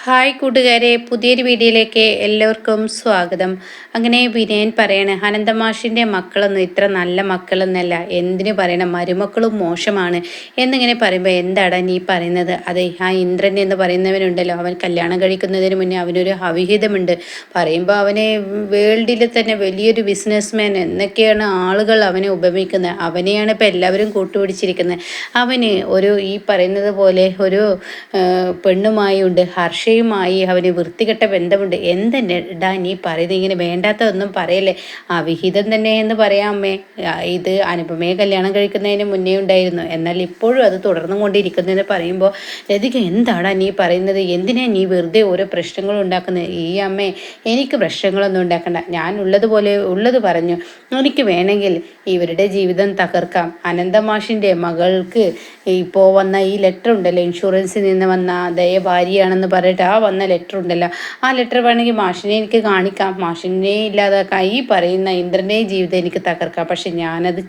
Hi കൂട്ടുകാരെ, പുതിയൊരു വീഡിയോയിലേക്ക് എല്ലാവർക്കും സ്വാഗതം. അങ്ങനെ വിനയൻ പറയണേ, അനന്തമാഷിൻ്റെ മക്കളൊന്നും ഇത്ര നല്ല മക്കളൊന്നല്ല, എന്തിനു പറയണം മരുമക്കളും മോശമാണ് എന്നിങ്ങനെ പറയുമ്പോൾ എന്താടാ നീ പറയുന്നത്? അതെ, ആ ഇന്ദ്രൻ എന്ന് പറയുന്നവനുണ്ടല്ലോ, അവൻ കല്യാണം കഴിക്കുന്നതിന് മുന്നേ അവനൊരു അവിഹിതമുണ്ട്. പറയുമ്പോൾ അവനെ വേൾഡിൽ തന്നെ വലിയൊരു ബിസിനസ്മാൻ എന്നൊക്കെയാണ് ആളുകൾ അവനെ ഉപമിക്കുന്നത്. അവനെയാണ് ഇപ്പോൾ എല്ലാവരും കൂട്ടുപിടിച്ചിരിക്കുന്നത്. അവന് ഈ പറയുന്നത് പോലെ ഒരു പെണ്ണുമായി ഉണ്ട്, ഹർഷയുമായി അവന് വൃത്തികെട്ട ബന്ധമുണ്ട്. എന്തെടാ നീ പറയുന്നത്? ഇങ്ങനെ വേണ്ടാത്തതൊന്നും പറയല്ലേ. വിഹിതം തന്നെ എന്ന് പറയാം അമ്മേ. ഇത് അനുപമയെ കല്യാണം കഴിക്കുന്നതിന് മുന്നേ ഉണ്ടായിരുന്നു, എന്നാൽ ഇപ്പോഴും അത് തുടർന്നു കൊണ്ടിരിക്കുന്നതെന്ന് പറയുമ്പോൾ ലതിക എന്താടാ നീ പറയുന്നത്? എന്തിനാ നീ വെറുതെ ഓരോ പ്രശ്നങ്ങൾ ഉണ്ടാക്കുന്നത്? ഈ അമ്മേ, എനിക്ക് പ്രശ്നങ്ങളൊന്നും ഉണ്ടാക്കണ്ട. ഞാൻ ഉള്ളതുപോലെ ഉള്ളത് പറഞ്ഞു. എനിക്ക് വേണമെങ്കിൽ ഇവരുടെ ജീവിതം തകർക്കാം. അനന്തമാഷിൻ്റെ മകൾക്ക് ഇപ്പോൾ വന്ന ഈ ലെറ്റർ ഉണ്ടല്ലോ, ഇൻഷുറൻസിൽ നിന്ന് വന്ന ദയ ഭാര്യയാണെന്ന് പറഞ്ഞിട്ട് വന്ന ലെറ്റർ ഉണ്ടല്ലോ, ആ ലെറ്റർ വേണമെങ്കിൽ മാഷിനെ എനിക്ക് കാണിക്കാം. മാഷിനെ ഇല്ലാതാക്കാം. ഈ പറയുന്ന ഇന്ദ്രൻ്റെയും ജീവിതം എനിക്ക് തകർക്കാം. പക്ഷെ ഞാനത്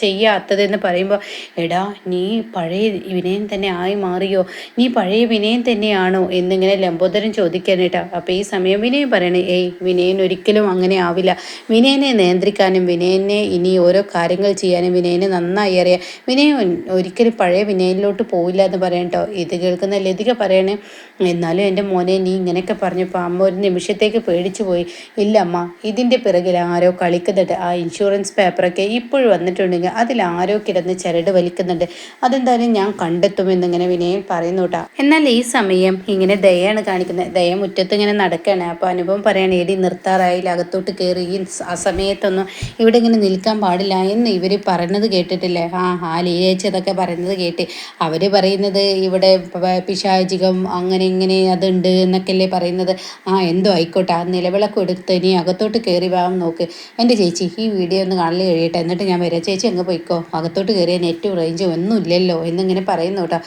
ചെയ്യാത്തതെന്ന് പറയുമ്പോൾ എടാ, നീ പഴയ വിനയൻ തന്നെ ആയി മാറിയോ? നീ പഴയ വിനയൻ തന്നെയാണോ എന്നിങ്ങനെ ലംബോദരൻ ചോദിക്കാനായിട്ടാ. അപ്പോൾ ഈ സമയം വിനയൻ പറയണേ, വിനയൻ ഒരിക്കലും അങ്ങനെ ആവില്ല. വിനയനെ നിയന്ത്രിക്കാനും വിനയനെ ഇനി ഓരോ കാര്യങ്ങൾ ചെയ്യാനും വിനയന് നന്നായി അറിയാം. വിനയൻ ഒരിക്കലും പഴയ വിനയനിലോട്ട് പോവില്ല എന്ന് പറയട്ടോ. ഇത് കേൾക്കുന്ന ലതിക പറയണേ, എന്നാലും എൻ്റെ മോനെ നീ ഇങ്ങനെയൊക്കെ പറഞ്ഞപ്പോൾ അമ്മ ഒരു നിമിഷത്തേക്ക് പേടിച്ചു പോയി. ഇല്ല അമ്മ, ഇതിൻ്റെ പിറകിൽ ആരോ കളിക്കുന്നുണ്ട്. ആ ഇൻഷുറൻസ് പേപ്പറൊക്കെ ഇപ്പോഴും വന്നിട്ടുണ്ടെങ്കിൽ അതിൽ ആരോ കിടന്ന് ചരട് വലിക്കുന്നുണ്ട്. അതെന്തായാലും ഞാൻ കണ്ടെത്തുമെന്നിങ്ങനെ വിനയൻ പറയുന്നു കേട്ടോ. എന്നാൽ ഈ സമയം ഇങ്ങനെ ദയാണ് കാണിക്കുന്നത്. ദയ മുറ്റത്ത് ഇങ്ങനെ നടക്കുകയാണ്. അപ്പോൾ അനുഭവം പറയാണ്, എടി നിർത്താറായില്ല, അകത്തോട്ട് കയറി. ആ സമയത്തൊന്നും ഇവിടെ ഇങ്ങനെ നിൽക്കാൻ പാടില്ല എന്ന് ഇവർ പറയുന്നത് കേട്ടിട്ടില്ലേ? ആ ലീലേച്ചതൊക്കെ പറയുന്നത് കേട്ട് അവർ പറയുന്നത് ഇവിടെ പിശാചികം അങ്ങനെ ഇങ്ങനെ അതുണ്ട് എന്നൊക്കെയല്ലേ പറയുന്നത്. എന്തോ ആയിക്കോട്ടെ, ആ നിലവിളക്ക് എടുത്ത് ഇനി അകത്തോട്ട് കയറി വാം നോക്ക്. എൻ്റെ ചേച്ചി ഈ വീഡിയോ ഒന്ന് കാണൽ കഴിയട്ടെ, എന്നിട്ട് ഞാൻ വരാം. ചേച്ചി അങ്ങ് പോയിക്കോ, അകത്തോട്ട് കയറിയ നെറ്റും റേഞ്ചും ഒന്നും ഇല്ലല്ലോ എന്നിങ്ങനെ പറയുന്നു കേട്ടോ.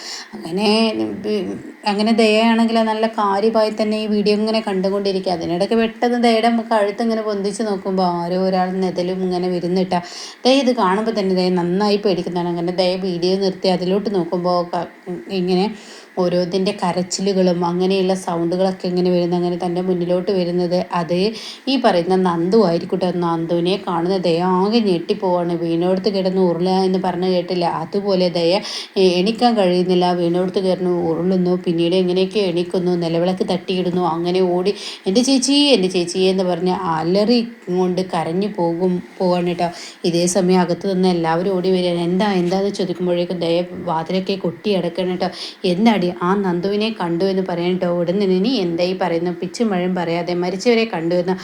അങ്ങനെ ദയാണെങ്കിൽ നല്ല കാര്യമായി തന്നെ ഈ വീഡിയോ ഇങ്ങനെ കണ്ടുകൊണ്ടിരിക്കുക. അതിനിടയ്ക്ക് പെട്ടെന്ന് ദയയുടെ കഴുത്ത് ഇങ്ങനെ പൊന്തിച്ച് നോക്കുമ്പോൾ ആരോ ഒരാൾ നെതലും ഇങ്ങനെ വരുന്നിട്ടാ. ദയ ഇത് കാണുമ്പോൾ തന്നെ ദയ നന്നായി പേടിക്കുന്നതാണ്. അങ്ങനെ ദയ വീഡിയോ നിർത്തി അതിലോട്ട് നോക്കുമ്പോൾ ഇങ്ങനെ ഓരോതിൻ്റെ കരച്ചിലുകളും അങ്ങനെയുള്ള സൗണ്ടുകളൊക്കെ ഇങ്ങനെ വരുന്നത്, അങ്ങനെ തൻ്റെ മുന്നിലോട്ട് വരുന്നത് അത് ഈ പറയുന്ന നന്ദു ആയിരിക്കട്ടെ. നന്ദുവിനെ കാണുന്ന ദയ ആകെ ഞെട്ടിപ്പോവാണ്. വീണോടുത്ത് കിടന്ന് ഉരുളുക എന്ന് പറഞ്ഞു കേട്ടില്ല, അതുപോലെ ദയ എണിക്കാൻ കഴിയുന്നില്ല. വീണോടുത്ത് കിടന്ന് ഉരുളുന്നു, പിന്നീട് എങ്ങനെയൊക്കെ എണിക്കുന്നു, നിലവിളക്ക് തട്ടിയിടുന്നു. അങ്ങനെ ഓടി എൻ്റെ ചേച്ചി എൻ്റെ ചേച്ചി എന്ന് പറഞ്ഞ് അലറി കൊണ്ട് കരഞ്ഞു പോവാണ് കേട്ടോ. ഇതേ സമയം അകത്ത് നിന്ന് എല്ലാവരും ഓടി വരികയാണ്. എന്താണെന്ന് ചോദിക്കുമ്പോഴേക്കും ദയ വാതിലൊക്കെ കൊട്ടി അടക്കണം കേട്ടോ. എന്താടി ആ നന്ദുവിനെ കണ്ടു എന്ന് പറയട്ടോ. ഉടനെ നീ എന്തായി പറയുന്നു? പിച്ചും മഴയും പറയാതെ മരിച്ചവരെ കണ്ടു എന്ന്.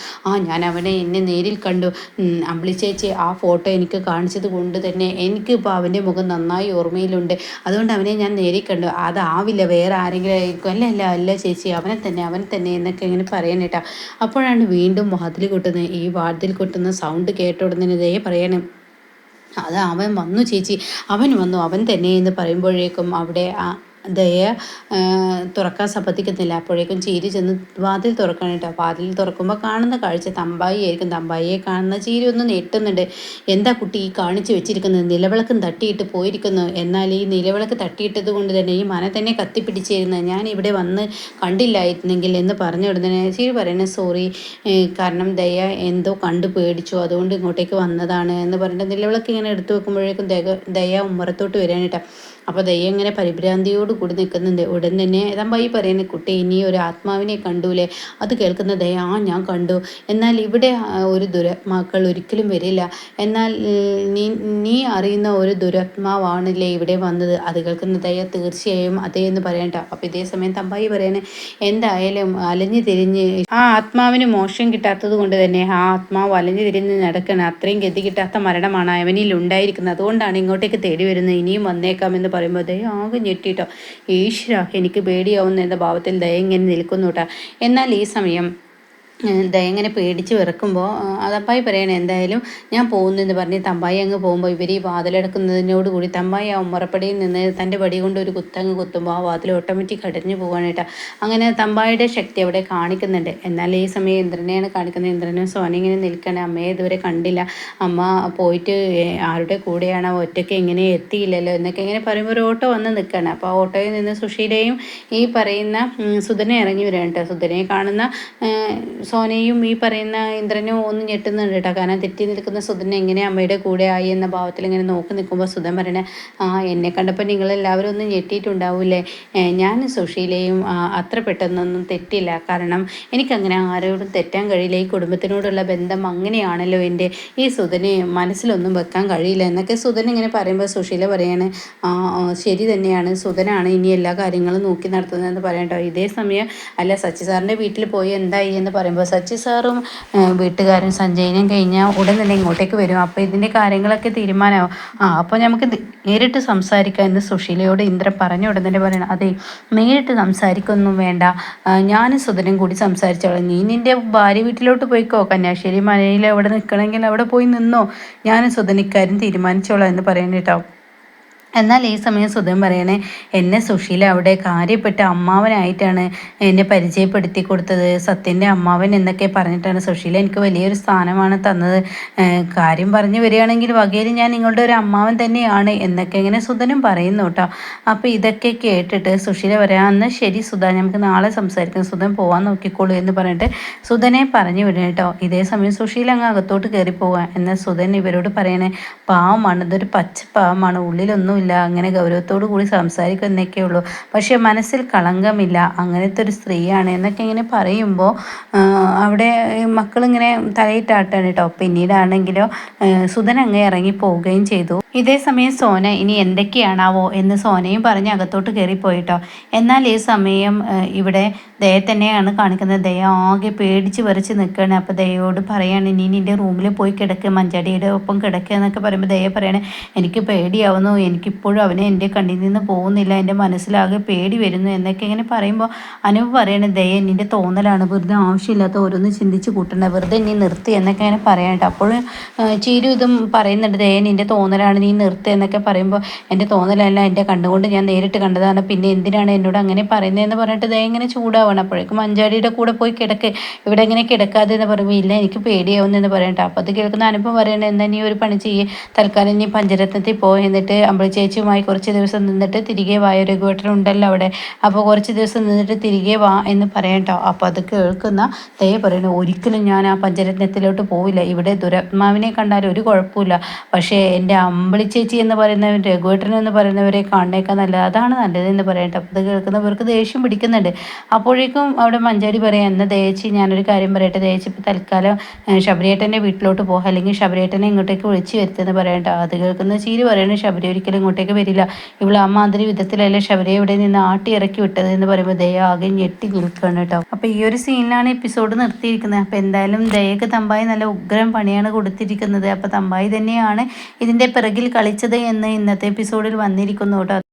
ഞാൻ അവനെ എന്നെ നേരിൽ കണ്ടു. അമ്പിളി ചേച്ചി ആ ഫോട്ടോ എനിക്ക് കാണിച്ചത് കൊണ്ട് തന്നെ എനിക്കിപ്പോൾ അവൻ്റെ മുഖം നന്നായി ഓർമ്മയിലുണ്ട്. അതുകൊണ്ട് അവനെ ഞാൻ നേരിൽ കണ്ടു. അതാവില്ല, വേറെ ആരെങ്കിലും ആയിരിക്കും. അല്ല ചേച്ചി, അവനെ തന്നെ എന്നൊക്കെ ഇങ്ങനെ പറയാനേട്ടാ. അപ്പോഴാണ് വീണ്ടും വാതിൽ കൊട്ടുന്നത്. ഈ വാതിൽ കൊട്ടുന്ന സൗണ്ട് കേട്ട ഉടനെ ദേ പറയണം, അവൻ വന്നു ചേച്ചി, അവൻ തന്നെ എന്ന് പറയുമ്പോഴേക്കും അവിടെ ദയ തുറക്കാൻ സമ്മതിക്കുന്നില്ല. അപ്പോഴേക്കും ചീരി ചെന്ന് വാതിൽ തുറക്കണം കേട്ടോ. വാതിൽ തുറക്കുമ്പോൾ കാണുന്ന കാഴ്ച തമ്പായി ആയിരിക്കും. തമ്പായിയെ കാണുന്ന ചീരി ഒന്ന് നെട്ടുന്നുണ്ട്. എന്താ കുട്ടി ഈ കാണിച്ചു വെച്ചിരിക്കുന്നത്? നിലവിളക്കും തട്ടിയിട്ട് പോയിരിക്കുന്നു. എന്നാൽ ഈ നിലവിളക്ക് തട്ടിയിട്ടത് കൊണ്ട് തന്നെ ഈ മന തന്നെ കത്തിപ്പിടിച്ചിരുന്നത് ഞാൻ ഇവിടെ വന്ന് കണ്ടില്ലായിരുന്നെങ്കിൽ എന്ന് പറഞ്ഞ ഉടനെ ചീരി പറയുന്നത് സോറി, കാരണം ദയ എന്തോ കണ്ടു പേടിച്ചു, അതുകൊണ്ട് ഇങ്ങോട്ടേക്ക് വന്നതാണ് എന്ന് പറഞ്ഞിട്ട് നിലവിളക്ക് ഇങ്ങനെ എടുത്തു വെക്കുമ്പോഴേക്കും ദയ ഉമ്മറത്തോട്ട് വരാനിട്ടാ. അപ്പോൾ ദയ ഇങ്ങനെ പരിഭ്രാന്തിയോട് കൂടി നിൽക്കുന്നുണ്ട്. ഉടൻ തന്നെ തമ്പായി പറയുന്ന, കുട്ടി ഇനി ഒരു ആത്മാവിനെ കണ്ടൂലേ? അത് കേൾക്കുന്ന ദയ ഞാൻ കണ്ടു, എന്നാൽ ഇവിടെ ഒരു ദുരാത്മാക്കൾ ഒരിക്കലും വരില്ല. എന്നാൽ നീ അറിയുന്ന ഒരു ദുരാത്മാവാണല്ലേ ഇവിടെ വന്നത്? അത് കേൾക്കുന്ന ദയ തീർച്ചയായും അതേ എന്ന് പറയണ്ട. അപ്പോൾ ഇതേ സമയം തമ്പായി പറയണേ, എന്തായാലും അലഞ്ഞു തിരിഞ്ഞ് ആ ആത്മാവിന് മോശം കിട്ടാത്തത് കൊണ്ട് തന്നെ ആ ആത്മാവ് അലഞ്ഞു തിരിഞ്ഞ് നടക്കണം. അത്രയും ഗതി കിട്ടാത്ത മരണമാണ് അവനിൽ ഉണ്ടായിരിക്കുന്നത്. അതുകൊണ്ടാണ് ഇങ്ങോട്ടേക്ക് തേടി വരുന്നത്. ഇനിയും വന്നേക്കാമെന്ന് പറയുമ്പോൾ ദയ ആകെ ഞെട്ടിട്ടോ. ഈശ്വര, എനിക്ക് പേടിയാവുന്ന എന്ന ഭാവത്തിൽ ദയ ഇങ്ങനെ നിൽക്കുന്നു കേട്ടോ. എന്നാൽ ഈ സമയം ഇങ്ങനെ പേടിച്ച് വിറക്കുമ്പോൾ തമ്പായി പറയണേ എന്തായാലും ഞാൻ പോകുന്നെന്ന് പറഞ്ഞ് തമ്പായി അങ്ങ് പോകുമ്പോൾ ഇവർ ഈ വാതിലടക്കുന്നതിനോട് കൂടി തമ്പായി ആ ഉമ്മറപ്പടിയിൽ നിന്ന് തൻ്റെ വടി കൊണ്ട് ഒരു കുത്തങ്ങ് കുത്തുമ്പോൾ ആ വാതിൽ ഓട്ടോമാറ്റിക് അടഞ്ഞു പോകാണ് കേട്ടോ. അങ്ങനെ തമ്പായിയുടെ ശക്തി അവിടെ കാണിക്കുന്നുണ്ട്. എന്നാൽ ഈ സമയം ഇന്ദ്രനെയാണ് കാണിക്കുന്നത്. ഇന്ദ്രനും സോന ഇങ്ങനെ നിൽക്കണം. അമ്മയെ ഇതുവരെ കണ്ടില്ല, അമ്മ പോയിട്ട് ആരുടെ കൂടെയാണ്, ഒറ്റയ്ക്ക് ഇങ്ങനെ എത്തിയില്ലല്ലോ എന്നൊക്കെ ഇങ്ങനെ പറയുമ്പോൾ ഒരു ഓട്ടോ വന്ന് നിൽക്കുകയാണ്. അപ്പോൾ ആ ഓട്ടോയിൽ നിന്ന് സുശീലയും ഈ പറയുന്ന സുധനെ ഇറങ്ങി വരികയാണ് കേട്ടോ. സുധനെ കാണുന്ന സോനയും ഈ പറയുന്ന ഇന്ദ്രനും ഒന്ന് ഞെട്ടുന്നുണ്ട് കേട്ടോ. കാരണം തെറ്റി നിൽക്കുന്ന സുധൻ എങ്ങനെ അമ്മയുടെ കൂടെ ആയി എന്ന ഭാവത്തിൽ ഇങ്ങനെ നോക്കി നിൽക്കുമ്പോൾ സുധൻ പറയണേ, എന്നെ കണ്ടപ്പോൾ നിങ്ങളെല്ലാവരും ഒന്ന് ഞെട്ടിയിട്ടുണ്ടാവൂലേ, ഞാൻ സുശീലയും അത്ര പെട്ടെന്നൊന്നും തെറ്റില്ല. കാരണം എനിക്കങ്ങനെ ആരോടും തെറ്റാൻ കഴിയില്ല. ഈ കുടുംബത്തിനോടുള്ള ബന്ധം അങ്ങനെയാണല്ലോ എൻ്റെ, ഈ സുധന് മനസ്സിലൊന്നും വെക്കാൻ കഴിയില്ല എന്നൊക്കെ സുധൻ ഇങ്ങനെ പറയുമ്പോൾ സുശീല പറയാണ്, ശരി തന്നെയാണ്, സുധനാണ് ഇനി എല്ലാ കാര്യങ്ങളും നോക്കി നടത്തുന്നതെന്ന് പറയട്ടോ. ഇതേ സമയം അല്ല സച്ചി സാറിൻ്റെ വീട്ടിൽ പോയി എന്തായി എന്ന് പറയുമ്പോൾ സച്ചി സാറും വീട്ടുകാരും സഞ്ജയനും കഴിഞ്ഞാൽ ഉടൻ തന്നെ ഇങ്ങോട്ടേക്ക് വരും. അപ്പോൾ ഇതിൻ്റെ കാര്യങ്ങളൊക്കെ തീരുമാനമാവും. അപ്പോൾ നമുക്ക് നേരിട്ട് സംസാരിക്കാം എന്ന് സുശീലയോട് ഇന്ദ്രൻ പറഞ്ഞു. ഉടൻ തന്നെ പറയണം, അതെ നേരിട്ട് സംസാരിക്കൊന്നും വേണ്ട, ഞാനും സുധനും കൂടി സംസാരിച്ചോളാം, നീ നിൻ്റെ ഭാര്യ വീട്ടിലോട്ട് പോയിക്കോ, കന്യാശ്ശേരി മനയിൽ അവിടെ നിൽക്കണമെങ്കിൽ അവിടെ പോയി നിന്നോ, ഞാനും സുധനിക്കാരും തീരുമാനിച്ചോളാം എന്ന് പറയുന്നത് കേട്ടോ. എന്നാൽ ഈ സമയം സുധൻ പറയണേ, എന്നെ സുശീല അവിടെ കാര്യപ്പെട്ട അമ്മാവനായിട്ടാണ് എന്നെ പരിചയപ്പെടുത്തി കൊടുത്തത്, സത്യൻ്റെ അമ്മാവൻ എന്നൊക്കെ പറഞ്ഞിട്ടാണ് സുശീല എനിക്ക് വലിയൊരു സ്ഥാനമാണ് തന്നത്, കാര്യം പറഞ്ഞു വരികയാണെങ്കിൽ വകയിൽ ഞാൻ നിങ്ങളുടെ ഒരു അമ്മാവൻ തന്നെയാണ് എന്നൊക്കെ ഇങ്ങനെ സുധനും പറയുന്നു കേട്ടോ. അപ്പോൾ ഇതൊക്കെ കേട്ടിട്ട് സുശീല പറയാം, എന്നാൽ ശരി സുധ, നമുക്ക് നാളെ സംസാരിക്കാം, സുധൻ പോകാൻ നോക്കിക്കോളൂ എന്ന് പറഞ്ഞിട്ട് സുധനെ പറഞ്ഞു വിടും കേട്ടോ. ഇതേ സമയം സുശീല അങ്ങ് അകത്തോട്ട് കയറി പോവുക. എന്നാൽ സുധൻ ഇവരോട് പറയണേ, പാവമാണ്, ഇതൊരു പച്ച പാവമാണ്, ഉള്ളിലൊന്നുമില്ല, അങ്ങനെ ഗൗരവത്തോടു കൂടി സംസാരിക്കുന്നൊക്കെ ഉള്ളൂ, പക്ഷെ മനസ്സിൽ കളങ്കമില്ല, അങ്ങനത്തെ ഒരു സ്ത്രീയാണ് എന്നൊക്കെ ഇങ്ങനെ പറയുമ്പോൾ അവിടെ മക്കളിങ്ങനെ തലയിട്ടാട്ടാണ് കേട്ടോ. പിന്നീടാണെങ്കിലോ സുധൻ അങ്ങ് ഇറങ്ങി പോവുകയും ചെയ്തു. ഇതേ സമയം സോന ഇനി എന്തൊക്കെയാണാവോ എന്ന് സോനയും പറഞ്ഞ് അകത്തോട്ട് കയറിപ്പോയിട്ടോ. എന്നാൽ ഈ സമയം ഇവിടെ ദയ തന്നെയാണ് കാണിക്കുന്നത്. ദയ ആകെ പേടിച്ച് വരച്ച് നിൽക്കുകയാണ്. അപ്പോൾ ദയയോട് പറയാണ്, ഇനി നിൻ്റെ റൂമിൽ പോയി കിടക്കുക, മഞ്ചാടിയുടെ ഒപ്പം കിടക്കുക എന്നൊക്കെ പറയുമ്പോൾ ദയ പറയണേ, എനിക്ക് പേടിയാവുന്നു, എനിക്കിപ്പോഴും അവനെ എൻ്റെ കണ്ണിൽ നിന്ന് പോകുന്നില്ല, എൻ്റെ മനസ്സിലാകെ പേടി വരുന്നു എന്നൊക്കെ ഇങ്ങനെ പറയുമ്പോൾ അനൂപ് പറയണേ, ദയ നിൻ്റെ തോന്നലാണ്, വെറുതെ ആവശ്യമില്ലാത്ത ഓരോന്ന് ചിന്തിച്ച് കൂട്ടണ്ട, വെറുതെ നീ നിർത്തി എന്നൊക്കെ ഇങ്ങനെ പറയാനായിട്ട്. അപ്പോഴും ചീരു ഇതും പറയുന്നുണ്ട്, ദയ നിൻ്റെ തോന്നലാണ്, നീ നിർത്തുക എന്നൊക്കെ പറയുമ്പോൾ എൻ്റെ തോന്നലല്ല, എൻ്റെ കണ്ടുകൊണ്ട് ഞാൻ നേരിട്ട് കണ്ടതാണ്, പിന്നെ എന്തിനാണ് എന്നോട് അങ്ങനെ പറയുന്നതെന്ന് പറഞ്ഞിട്ട് ദയ ഇങ്ങനെ ചൂടാവണം. അപ്പോഴേക്കും മഞ്ചാടിയുടെ കൂടെ പോയി കിടക്ക്, ഇവിടെ ഇങ്ങനെ കിടക്കാതെ എന്ന് പറയുമ്പോൾ ഇല്ല എനിക്ക് പേടിയാവുന്നെന്ന് പറയട്ടെ. അപ്പോൾ അത് കേൾക്കുന്ന അനുഭവം പറയണേ, എന്നാൽ നീ ഒരു പണി ചെയ്യേ, തൽക്കാലം നീ പഞ്ചരത്നത്തിൽ പോയി, എന്നിട്ട് അമ്പളി ചേച്ചിയുമായി കുറച്ച് ദിവസം നിന്നിട്ട് തിരികെ വായ, രഘുവേട്ടൻ ഉണ്ടല്ലോ അവിടെ, അപ്പോൾ കുറച്ച് ദിവസം നിന്നിട്ട് തിരികെ വാ എന്ന് പറയട്ടോ. അപ്പോൾ അത് കേൾക്കുന്ന ദയ പറയണു, ഒരിക്കലും ഞാൻ ആ പഞ്ചരത്നത്തിലോട്ട് പോവില്ല, ഇവിടെ ദുരാത്മാവിനെ കണ്ടാൽ ഒരു കുഴപ്പമില്ല, പക്ഷേ എൻ്റെ അമ്പളി ചേച്ചി എന്ന് പറയുന്നവർ, രഘുവേട്ടൻ എന്ന് പറയുന്നവരെ കാണേക്കാൻ നല്ലത്, അതാണ് നല്ലതെന്ന് പറയട്ടെ. അപ്പോൾ ഇത് കേൾക്കുന്നവർക്ക് ദേഷ്യം പിടിക്കുന്നുണ്ട്. അപ്പോഴേക്കും അവിടെ മഞ്ചാടി പറയാം, എന്നാൽ ദേച്ചി ഞാനൊരു കാര്യം പറയട്ടെ, ദേച്ചി ഇപ്പോൾ തൽക്കാലം ശബരിയേട്ടൻ്റെ വീട്ടിലോട്ട് പോകുക, അല്ലെങ്കിൽ ശബരിയേട്ടനെ ഇങ്ങോട്ടേക്ക് വിളിച്ച് വരുത്തുമെന്ന് പറയട്ടെ. അത് കേൾക്കുന്ന ചീര് പറയുന്നത്, ശബരി ഒരിക്കലും ഇങ്ങോട്ടേക്ക് വരില്ല, ഇവിടെ ആ മാതിരി വിധത്തിലല്ലേ ശബരിയെ ഇവിടെ നിന്ന് ആട്ടി ഇറക്കി വിട്ടത് എന്ന് പറയുമ്പോൾ ദയ ആകെ ഞെട്ടി നിൽക്കുകയാണ് കേട്ടോ. അപ്പോൾ ഈ ഒരു സീനിലാണ് എപ്പിസോഡ് നിർത്തിയിരിക്കുന്നത്. അപ്പോൾ എന്തായാലും ദയക്ക് തമ്പായി നല്ല ഉഗ്രം പണിയാണ് കൊടുത്തിരിക്കുന്നത്. അപ്പോൾ തമ്പായി തന്നെയാണ് ഇതിൻ്റെ പിറകിൽ കളിച്ചത് എന്ന് ഇന്നത്തെ എപ്പിസോഡിൽ വന്നിരിക്കുന്നു കേട്ടോ.